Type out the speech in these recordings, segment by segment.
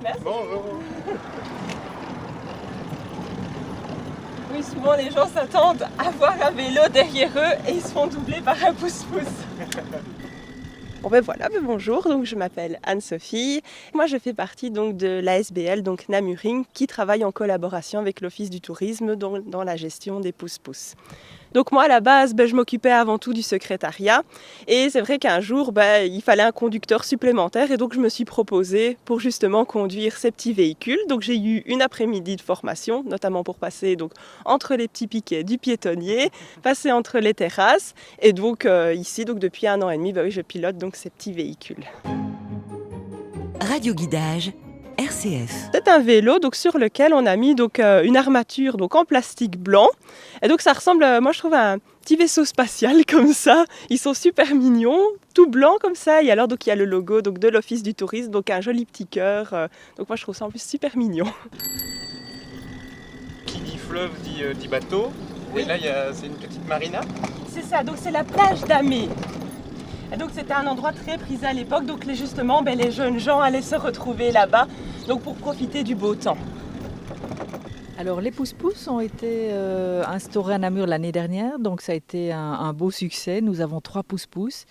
Merci. Bonjour. Oui, souvent les gens s'attendent à voir un vélo derrière eux et ils se font doubler par un pouce-pouce. Bon ben voilà, bonjour, donc je m'appelle Anne-Sophie. Moi je fais partie donc de l'ASBL, donc Namuring, qui travaille en collaboration avec l'Office du tourisme dans la gestion des pouce-pouces. Donc moi à la base, je m'occupais avant tout du secrétariat et c'est vrai qu'un jour il fallait un conducteur supplémentaire et donc je me suis proposée pour justement conduire ces petits véhicules. Donc j'ai eu une après-midi de formation, notamment pour passer donc entre les petits piquets du piétonnier, passer entre les terrasses et donc ici donc depuis 1 an et demi, je pilote donc ces petits véhicules. Radio Guidage, RCF. C'est un vélo donc, sur lequel on a mis donc, une armature donc, en plastique blanc. Et donc ça ressemble, moi je trouve, à un petit vaisseau spatial comme ça. Ils sont super mignons, tout blanc comme ça. Et alors donc, il y a le logo donc, de l'Office du tourisme, donc un joli petit cœur. Donc moi je trouve ça en plus super mignon. Qui dit fleuve dit bateau. Oui. Et là, c'est une petite marina. C'est ça, donc c'est la plage d'Amé. Et donc c'était un endroit très prisé à l'époque, donc justement les jeunes gens allaient se retrouver là-bas donc pour profiter du beau temps. Alors les pouce-pouces ont été instaurés à Namur l'année dernière, donc ça a été un beau succès. Nous avons 3 pouce-pouces.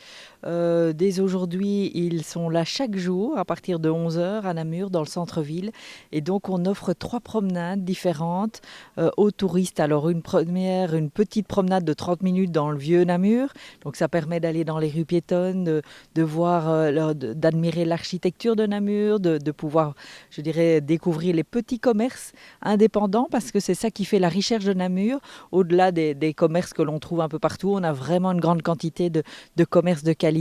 Dès aujourd'hui, ils sont là chaque jour à partir de 11h à Namur dans le centre-ville. Et donc on offre 3 promenades différentes aux touristes. Alors une petite promenade de 30 minutes dans le vieux Namur. Donc ça permet d'aller dans les rues piétonnes, de voir, d'admirer l'architecture de Namur, de pouvoir, je dirais, découvrir les petits commerces indépendants, parce que c'est ça qui fait la richesse de Namur. Au-delà des commerces que l'on trouve un peu partout, on a vraiment une grande quantité de commerces de qualité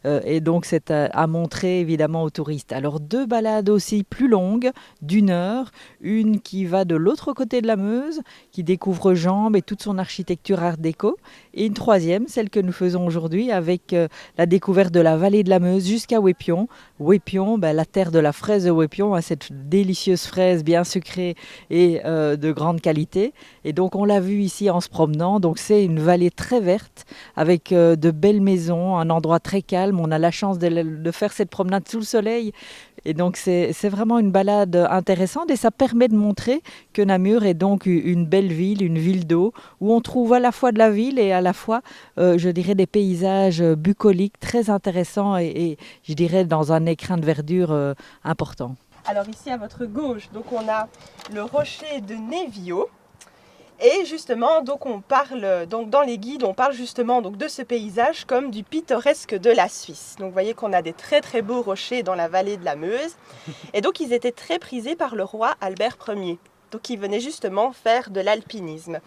et donc c'est à montrer évidemment aux touristes. Alors 2 balades aussi plus longues, d'1 heure, une qui va de l'autre côté de la Meuse, qui découvre Jambes et toute son architecture art déco, et une 3e, celle que nous faisons aujourd'hui avec la découverte de la vallée de la Meuse jusqu'à Wépion. Wépion, la terre de la fraise de Wépion, cette délicieuse fraise bien sucrée et de grande qualité. Et donc on l'a vu ici en se promenant, donc c'est une vallée très verte avec de belles maisons, un endroit très calme. On a la chance de faire cette promenade sous le soleil et donc c'est vraiment une balade intéressante et ça permet de montrer que Namur est donc une belle ville, une ville d'eau où on trouve à la fois de la ville et à la fois je dirais des paysages bucoliques très intéressants et je dirais dans un écrin de verdure important. Alors ici à votre gauche, donc on a le rocher de Névio. Et justement, donc on parle, donc dans les guides, on parle justement donc de ce paysage comme du pittoresque de la Suisse. Donc vous voyez qu'on a des très très beaux rochers dans la vallée de la Meuse. Et donc ils étaient très prisés par le roi Albert Ier. Donc il venait justement faire de l'alpinisme.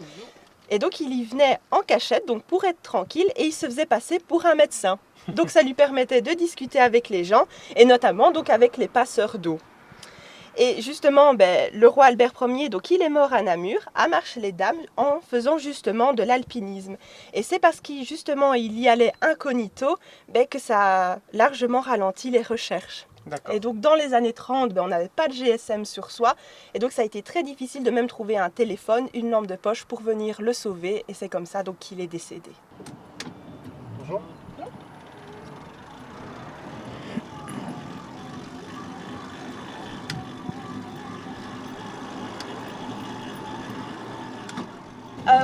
Et donc il y venait en cachette, donc pour être tranquille, et il se faisait passer pour un médecin. Donc ça lui permettait de discuter avec les gens, et notamment donc avec les passeurs d'eau. Et justement, le roi Albert Ier, donc il est mort à Namur, à Marche-les-Dames, en faisant justement de l'alpinisme. Et c'est parce qu'il y allait incognito que ça a largement ralenti les recherches. D'accord. Et donc dans les années 30, on n'avait pas de GSM sur soi, et donc ça a été très difficile de même trouver un téléphone, une lampe de poche pour venir le sauver, et c'est comme ça donc qu'il est décédé. Bonjour.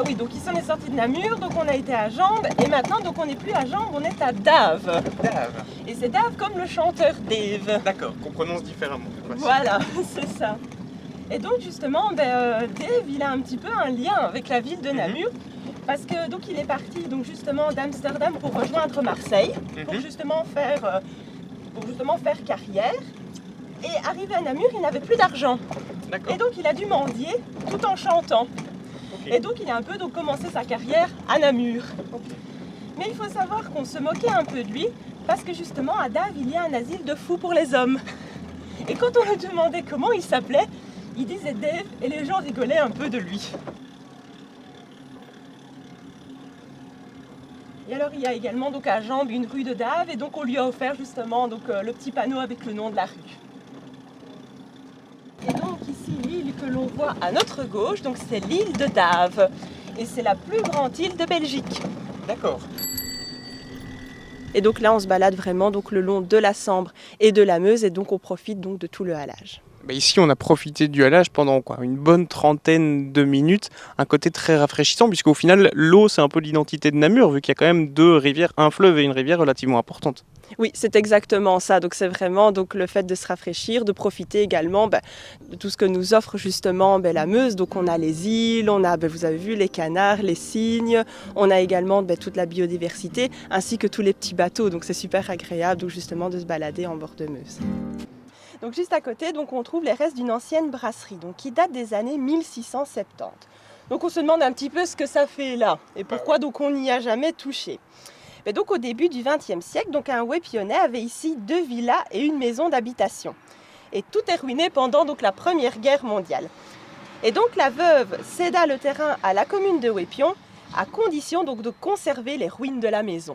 Oui, donc ici on est sorti de Namur, donc on a été à Jambes, et maintenant donc on n'est plus à Jambes, on est à Dave. Dave. Et c'est Dave comme le chanteur Dave. D'accord, qu'on prononce différemment cette fois-ci. Voilà, c'est ça. Et donc justement, Dave, il a un petit peu un lien avec la ville de Namur, parce que donc il est parti donc justement d'Amsterdam pour rejoindre Marseille, pour justement faire carrière. Et arrivé à Namur, il n'avait plus d'argent. D'accord. Et donc il a dû mendier tout en chantant. Okay. Et donc il a un peu commencé sa carrière à Namur. Mais il faut savoir qu'on se moquait un peu de lui parce que justement à Dave il y a un asile de fous pour les hommes. Et quand on lui demandait comment il s'appelait, il disait Dave et les gens rigolaient un peu de lui. Et alors il y a également donc à Jambes une rue de Dave et donc on lui a offert justement donc, le petit panneau avec le nom de la rue. Et donc ici l'île que l'on voit à notre gauche, donc c'est l'île de Dave. Et c'est la plus grande île de Belgique. D'accord. Et donc là, on se balade vraiment donc, le long de la Sambre et de la Meuse et donc on profite donc de tout le halage. Ici, on a profité du halage pendant une bonne trentaine de minutes, un côté très rafraîchissant, puisqu'au final, l'eau, c'est un peu l'identité de Namur, vu qu'il y a quand même 2 rivières, un fleuve et une rivière relativement importante. Oui, c'est exactement ça. Donc c'est vraiment donc, le fait de se rafraîchir, de profiter également de tout ce que nous offre justement la Meuse. Donc on a les îles, on a, vous avez vu, les canards, les cygnes, on a également toute la biodiversité, ainsi que tous les petits bateaux. Donc c'est super agréable donc, justement de se balader en bord de Meuse. Donc juste à côté, donc, on trouve les restes d'une ancienne brasserie donc, qui date des années 1670. Donc on se demande un petit peu ce que ça fait là et pourquoi donc, on n'y a jamais touché. Mais donc au début du XXe siècle, donc, un Wépionais avait ici 2 villas et une maison d'habitation. Et tout est ruiné pendant donc, la Première Guerre mondiale. Et donc la veuve céda le terrain à la commune de Wépion à condition donc, de conserver les ruines de la maison.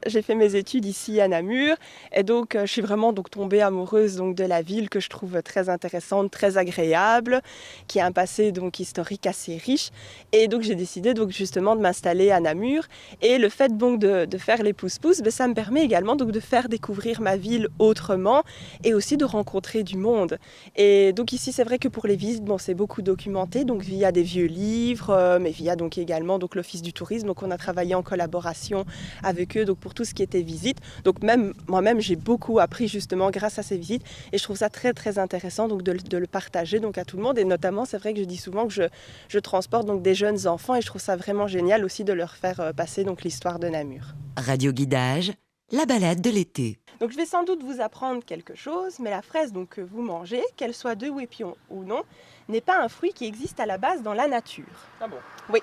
J'ai fait mes études ici à Namur et donc je suis vraiment tombée amoureuse de la ville que je trouve très intéressante, très agréable, qui a un passé historique assez riche et donc j'ai décidé justement de m'installer à Namur et le fait de faire les pousse-pousse, ça me permet également de faire découvrir ma ville autrement et aussi de rencontrer du monde. Et donc ici c'est vrai que pour les visites, c'est beaucoup documenté donc via des vieux livres mais via également l'Office du tourisme, donc on a travaillé en collaboration avec eux pour tout ce qui était visite. Donc même moi-même j'ai beaucoup appris justement grâce à ces visites et je trouve ça très très intéressant de le partager à tout le monde et notamment c'est vrai que je dis souvent que je transporte des jeunes enfants et je trouve ça vraiment génial aussi de leur faire passer l'histoire de Namur. Radio Guidage, la balade de l'été. Donc je vais sans doute vous apprendre quelque chose, mais la fraise que vous mangez, qu'elle soit de Wépion ou non, n'est pas un fruit qui existe à la base dans la nature. Ah bon ? Oui.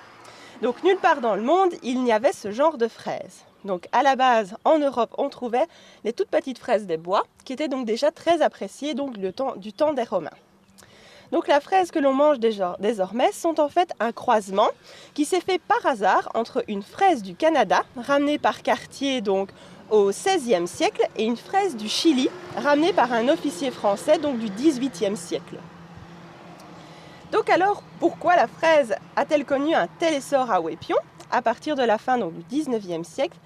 Donc nulle part dans le monde, il n'y avait ce genre de fraise. Donc à la base, en Europe, on trouvait les toutes petites fraises des bois, qui étaient donc déjà très appréciées du temps des Romains. Donc la fraise que l'on mange désormais sont en fait un croisement qui s'est fait par hasard entre une fraise du Canada, ramenée par Cartier au XVIe siècle, et une fraise du Chili, ramenée par un officier français du XVIIIe siècle. Donc alors, pourquoi la fraise a-t-elle connu un tel essor à Wépion à partir de la fin du XIXe siècle?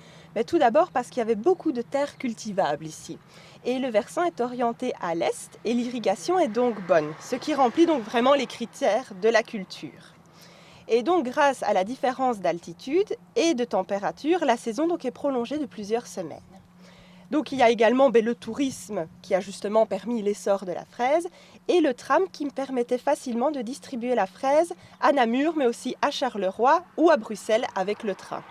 Tout d'abord parce qu'il y avait beaucoup de terres cultivables ici. Et le versant est orienté à l'est et l'irrigation est donc bonne, ce qui remplit vraiment les critères de la culture. Et donc grâce à la différence d'altitude et de température, la saison est prolongée de plusieurs semaines. Donc il y a également le tourisme qui a justement permis l'essor de la fraise et le tram qui me permettait facilement de distribuer la fraise à Namur mais aussi à Charleroi ou à Bruxelles avec le train.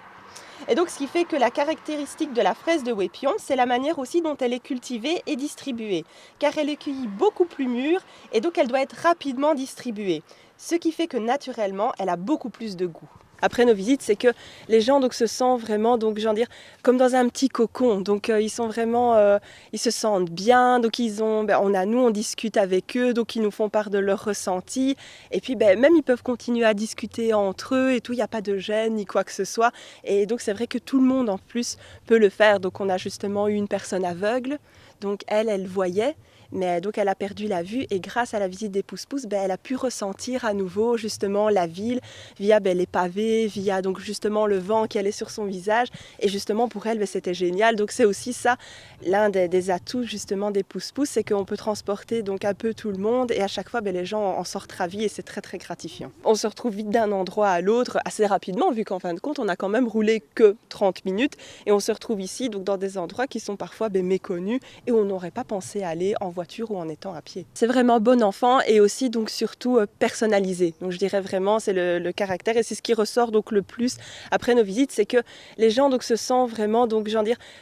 Et donc ce qui fait que la caractéristique de la fraise de Wépion, c'est la manière aussi dont elle est cultivée et distribuée, car elle est cueillie beaucoup plus mûre et donc elle doit être rapidement distribuée, ce qui fait que naturellement elle a beaucoup plus de goût. Après nos visites, c'est que les gens se sentent vraiment comme dans un petit cocon. Donc ils sont vraiment, ils se sentent bien. Donc on discute avec eux, donc ils nous font part de leurs ressentis. Et puis même ils peuvent continuer à discuter entre eux et tout. Il n'y a pas de gêne ni quoi que ce soit. Et donc c'est vrai que tout le monde en plus peut le faire. Donc on a justement eu une personne aveugle. Donc elle voyait. Mais donc elle a perdu la vue et grâce à la visite des pousse-pousse, elle a pu ressentir à nouveau justement la ville via les pavés, via donc justement le vent qui allait sur son visage et justement pour elle c'était génial. Donc c'est aussi ça l'un des atouts justement des pousse-pousse, c'est qu'on peut transporter donc un peu tout le monde et à chaque fois les gens en sortent ravis et c'est très très gratifiant. On se retrouve vite d'un endroit à l'autre assez rapidement vu qu'en fin de compte on a quand même roulé que 30 minutes et on se retrouve ici donc dans des endroits qui sont parfois méconnus et où on n'aurait pas pensé aller en voiture ou en étant à pied. C'est vraiment bon enfant et aussi donc surtout personnalisé. Donc je dirais vraiment c'est le caractère et c'est ce qui ressort donc le plus après nos visites, c'est que les gens se sentent vraiment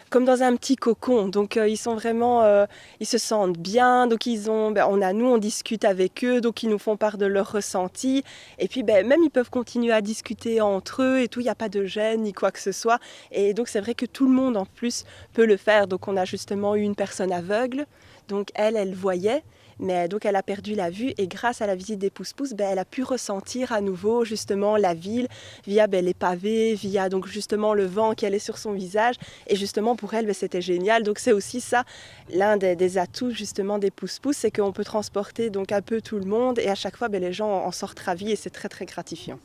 comme dans un petit cocon. Donc ils sont vraiment, ils se sentent bien. Donc on discute avec eux, donc ils nous font part de leurs ressentis. Et puis même ils peuvent continuer à discuter entre eux et tout. Il n'y a pas de gêne ni quoi que ce soit. Et donc c'est vrai que tout le monde en plus peut le faire. Donc on a justement eu une personne aveugle. Donc elle voyait, mais donc elle a perdu la vue et grâce à la visite des pousse-pousse, elle a pu ressentir à nouveau justement la ville via les pavés, via donc justement le vent qui allait sur son visage et justement pour elle c'était génial. Donc c'est aussi ça l'un des atouts justement des pousse-pousse, c'est qu'on peut transporter donc un peu tout le monde et à chaque fois les gens en sortent ravis et c'est très très gratifiant.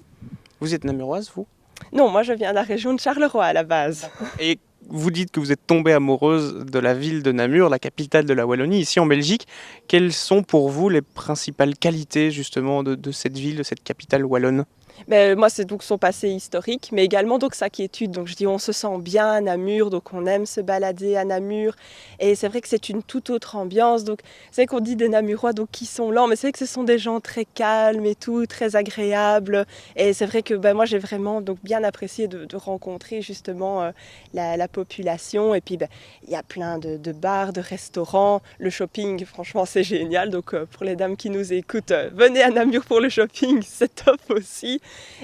Vous êtes namuroise, vous? Non, moi je viens de la région de Charleroi à la base. Et vous dites que vous êtes tombée amoureuse de la ville de Namur, la capitale de la Wallonie, ici en Belgique. Quelles sont pour vous les principales qualités justement de cette ville, de cette capitale wallonne? Mais moi, c'est donc son passé historique, mais également donc sa quiétude. Donc je dis, on se sent bien à Namur, donc on aime se balader à Namur. Et c'est vrai que c'est une toute autre ambiance. Donc c'est vrai qu'on dit des Namurois donc qui sont lents, mais c'est vrai que ce sont des gens très calmes et tout, très agréables. Et c'est vrai que moi, j'ai vraiment donc bien apprécié de rencontrer justement la population. Et puis il y a plein de bars, de restaurants, le shopping. Franchement, c'est génial. Donc pour les dames qui nous écoutent, venez à Namur pour le shopping, c'est top aussi.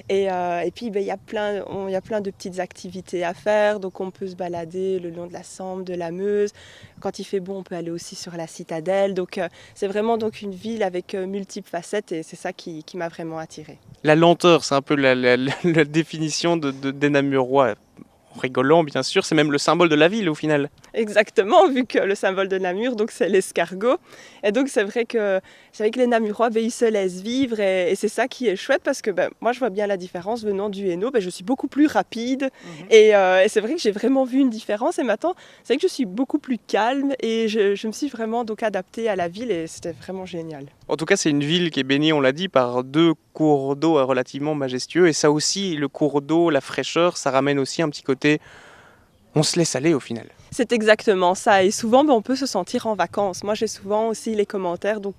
Et puis il y a plein de petites activités à faire, donc on peut se balader le long de la Sambre, de la Meuse. Quand il fait bon, on peut aller aussi sur la citadelle. Donc c'est vraiment donc une ville avec multiples facettes et c'est ça qui m'a vraiment attirée. La lenteur, c'est un peu la définition des Namurois. En rigolant, bien sûr, c'est même le symbole de la ville au final. Exactement, vu que le symbole de Namur, donc c'est l'escargot. Et donc c'est vrai que les Namurois, ils se laissent vivre et c'est ça qui est chouette parce que moi je vois bien la différence venant du Hainaut. Je suis beaucoup plus rapide et c'est vrai que j'ai vraiment vu une différence et maintenant c'est vrai que je suis beaucoup plus calme et je me suis vraiment donc adaptée à la ville et c'était vraiment génial. En tout cas, c'est une ville qui est bénie, on l'a dit, par 2 cours d'eau relativement majestueux. Et ça aussi, le cours d'eau, la fraîcheur, ça ramène aussi un petit côté... On se laisse aller au final. C'est exactement ça et souvent on peut se sentir en vacances. Moi j'ai souvent aussi les commentaires de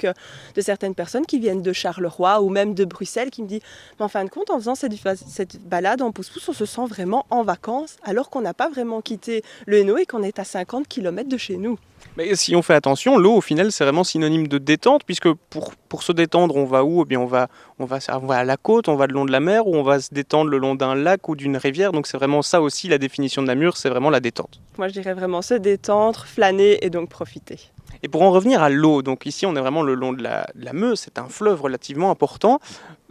certaines personnes qui viennent de Charleroi ou même de Bruxelles qui me disent mais en fin de compte en faisant cette balade en pousse-pousse on se sent vraiment en vacances alors qu'on n'a pas vraiment quitté le Hainaut et qu'on est à 50 km de chez nous. Mais si on fait attention, l'eau au final c'est vraiment synonyme de détente puisque pour se détendre on va où? Eh bien on va à la côte, on va le long de la mer ou on va se détendre le long d'un lac ou d'une rivière. Donc c'est vraiment ça aussi la définition de Namur, c'est vraiment la détente. Moi je dirais vraiment se détendre, flâner et donc profiter. Et pour en revenir à l'eau, donc ici on est vraiment le long de la Meuse, c'est un fleuve relativement important.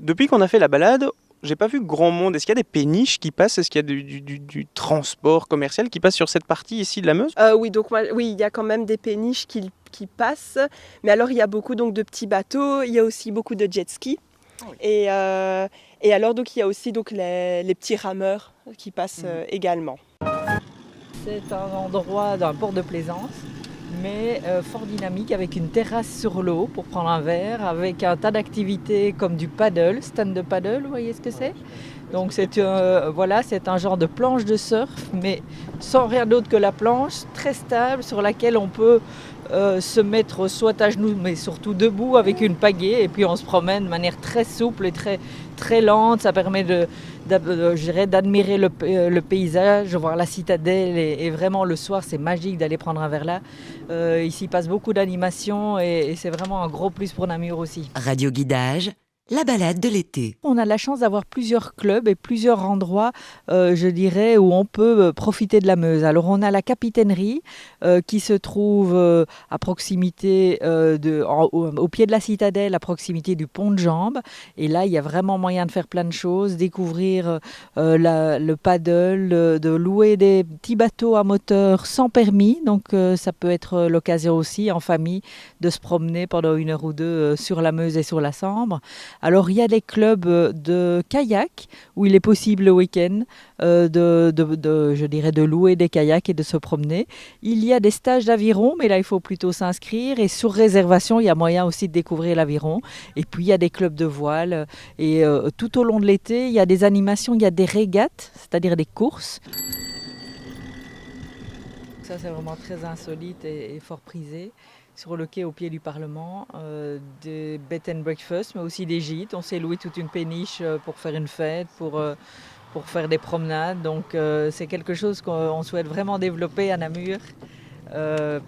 Depuis qu'on a fait la balade, j'ai pas vu grand monde. Est-ce qu'il y a des péniches qui passent? Est-ce qu'il y a du transport commercial qui passe sur cette partie ici de la Meuse? Oui, il y a quand même des péniches qui passent. Mais alors il y a beaucoup donc, de petits bateaux, il y a aussi beaucoup de jet ski. Oui. Et alors donc il y a aussi donc, les petits rameurs qui passent également. C'est un endroit d'un port de plaisance, mais fort dynamique avec une terrasse sur l'eau pour prendre un verre, avec un tas d'activités comme du paddle, stand de paddle, vous voyez ce que c'est? Donc c'est un genre de planche de surf, mais sans rien d'autre que la planche, très stable, sur laquelle on peut se mettre soit à genoux, mais surtout debout avec une pagaie, et puis on se promène de manière très souple et très, très lente. Ça permet d'admirer le paysage, de voir la citadelle, et vraiment le soir c'est magique d'aller prendre un verre là. Ici il passe beaucoup d'animations et c'est vraiment un gros plus pour Namur aussi. Radio Guidage, la balade de l'été. On a la chance d'avoir plusieurs clubs et plusieurs endroits, je dirais, où on peut profiter de la Meuse. Alors on a la capitainerie qui se trouve à proximité, au pied de la citadelle, à proximité du pont de Jambes. Et là, il y a vraiment moyen de faire plein de choses, découvrir le paddle, de louer des petits bateaux à moteur sans permis. Donc ça peut être l'occasion aussi, en famille, de se promener pendant 1 heure ou 2 sur la Meuse et sur la Sambre. Alors il y a des clubs de kayak où il est possible le week-end de louer des kayaks et de se promener. Il y a des stages d'aviron, mais là il faut plutôt s'inscrire et sur réservation il y a moyen aussi de découvrir l'aviron. Et puis il y a des clubs de voile et tout au long de l'été il y a des animations, il y a des régates, c'est-à-dire des courses. Ça c'est vraiment très insolite et fort prisé. Sur le quai au pied du Parlement, des bed and breakfast, mais aussi des gîtes. On s'est loué toute une péniche pour faire une fête, pour faire des promenades. Donc c'est quelque chose qu'on souhaite vraiment développer à Namur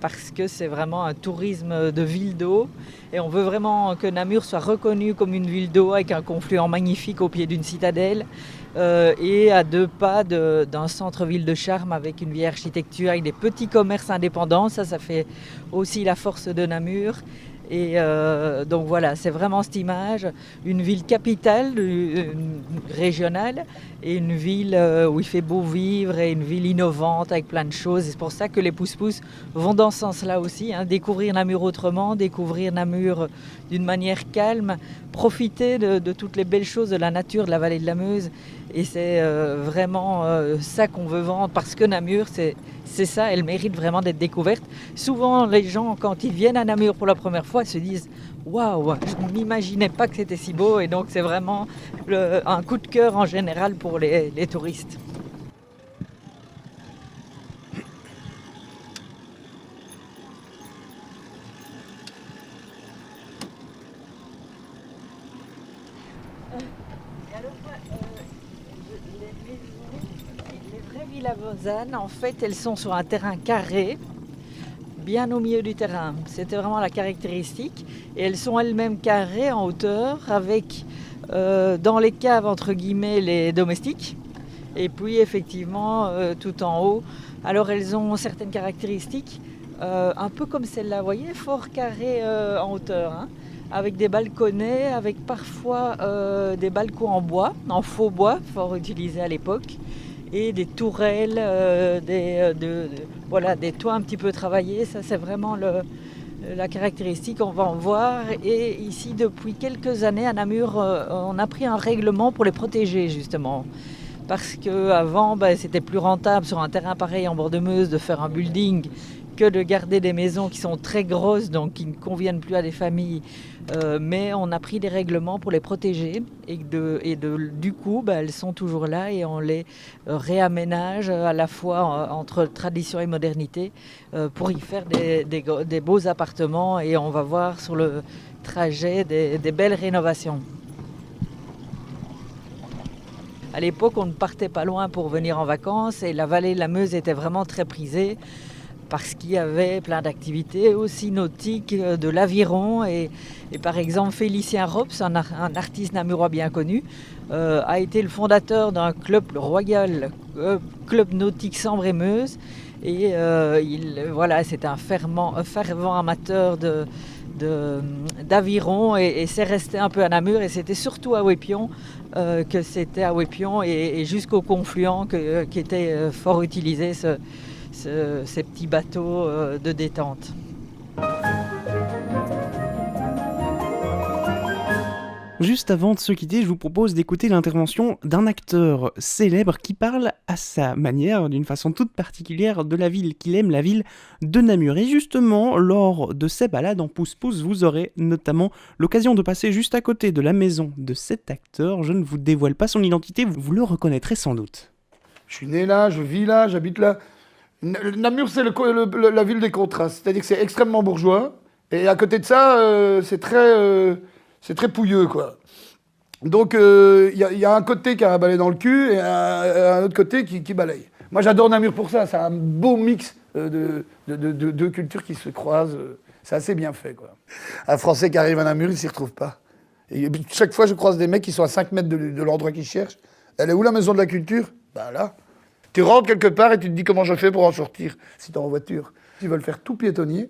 parce que c'est vraiment un tourisme de ville d'eau. Et on veut vraiment que Namur soit reconnue comme une ville d'eau avec un confluent magnifique au pied d'une citadelle. Et à 2 pas d'un centre-ville de charme avec une vieille architecture, avec des petits commerces indépendants. Ça fait aussi la force de Namur. Et donc voilà, c'est vraiment cette image, une ville capitale, régionale, et une ville où il fait beau vivre, et une ville innovante avec plein de choses. Et c'est pour ça que les Pousse-Pousse vont dans ce sens-là aussi, hein, découvrir Namur autrement, découvrir Namur d'une manière calme, profiter de toutes les belles choses de la nature de la vallée de la Meuse. Et c'est vraiment ça qu'on veut vendre, parce que Namur, c'est ça, elle mérite vraiment d'être découverte. Souvent, les gens, quand ils viennent à Namur pour la première fois, se disent « Waouh, je ne m'imaginais pas que c'était si beau ». Et donc, c'est vraiment un coup de cœur en général pour les touristes. Les vraies villas Lausanne, en fait, elles sont sur un terrain carré, bien au milieu du terrain. C'était vraiment la caractéristique. Et elles sont elles-mêmes carrées en hauteur, avec dans les caves, entre guillemets, les domestiques. Et puis, effectivement, tout en haut. Alors, elles ont certaines caractéristiques, un peu comme celle-là, vous voyez, fort carré en hauteur, hein, avec des balconnets, avec parfois des balcons en bois, en faux bois, fort utilisés à l'époque, et des tourelles, voilà, des toits un petit peu travaillés. Ça, c'est vraiment la caractéristique, on va en voir. Et ici, depuis quelques années, à Namur, on a pris un règlement pour les protéger, justement. Parce qu'avant, c'était plus rentable sur un terrain pareil en bord de Meuse de faire un building que de garder des maisons qui sont très grosses, donc qui ne conviennent plus à des familles. Mais on a pris des règlements pour les protéger et du coup, elles sont toujours là et on les réaménage à la fois entre tradition et modernité pour y faire des beaux appartements, et on va voir sur le trajet des belles rénovations. À l'époque, on ne partait pas loin pour venir en vacances et la vallée de la Meuse était vraiment très prisée parce qu'il y avait plein d'activités aussi nautiques, de l'aviron. Et par exemple, Félicien Rops, un artiste namurois bien connu, a été le fondateur d'un club, le Royal Club Nautique Sambre-et-Meuse. Et voilà, c'est un fervent amateur d'aviron et c'est resté un peu à Namur, et c'était surtout à Ouépion que c'était à Ouépion et jusqu'au confluent qui était fort utilisé ces petits bateaux de détente. Juste avant de se quitter, je vous propose d'écouter l'intervention d'un acteur célèbre qui parle à sa manière, d'une façon toute particulière, de la ville qu'il aime, la ville de Namur. Et justement, lors de ces balades en pouce-pouce, vous aurez notamment l'occasion de passer juste à côté de la maison de cet acteur. Je ne vous dévoile pas son identité, vous le reconnaîtrez sans doute. Je suis né là, je vis là, j'habite là. Namur, c'est la ville des contrastes, c'est-à-dire que c'est extrêmement bourgeois, et à côté de ça, c'est très pouilleux, quoi. Donc, y a un côté qui a un balai dans le cul et un autre côté qui balaye. Moi, j'adore Namur pour ça. C'est un beau mix de deux cultures qui se croisent. C'est assez bien fait, quoi. Un Français qui arrive à Namur, il s'y retrouve pas. Et chaque fois, je croise des mecs qui sont à 5 mètres de l'endroit qu'ils cherchent. Elle est où la maison de la culture? Ben là. Tu rentres quelque part et tu te dis comment je fais pour en sortir si t'es en voiture. Ils veulent faire tout piétonnier.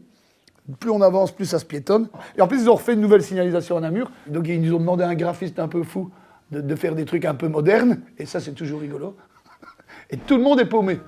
Plus on avance, plus ça se piétonne. Et en plus, ils ont refait une nouvelle signalisation à Namur. Donc, ils nous ont demandé à un graphiste un peu fou de faire des trucs un peu modernes. Et ça, c'est toujours rigolo. Et tout le monde est paumé.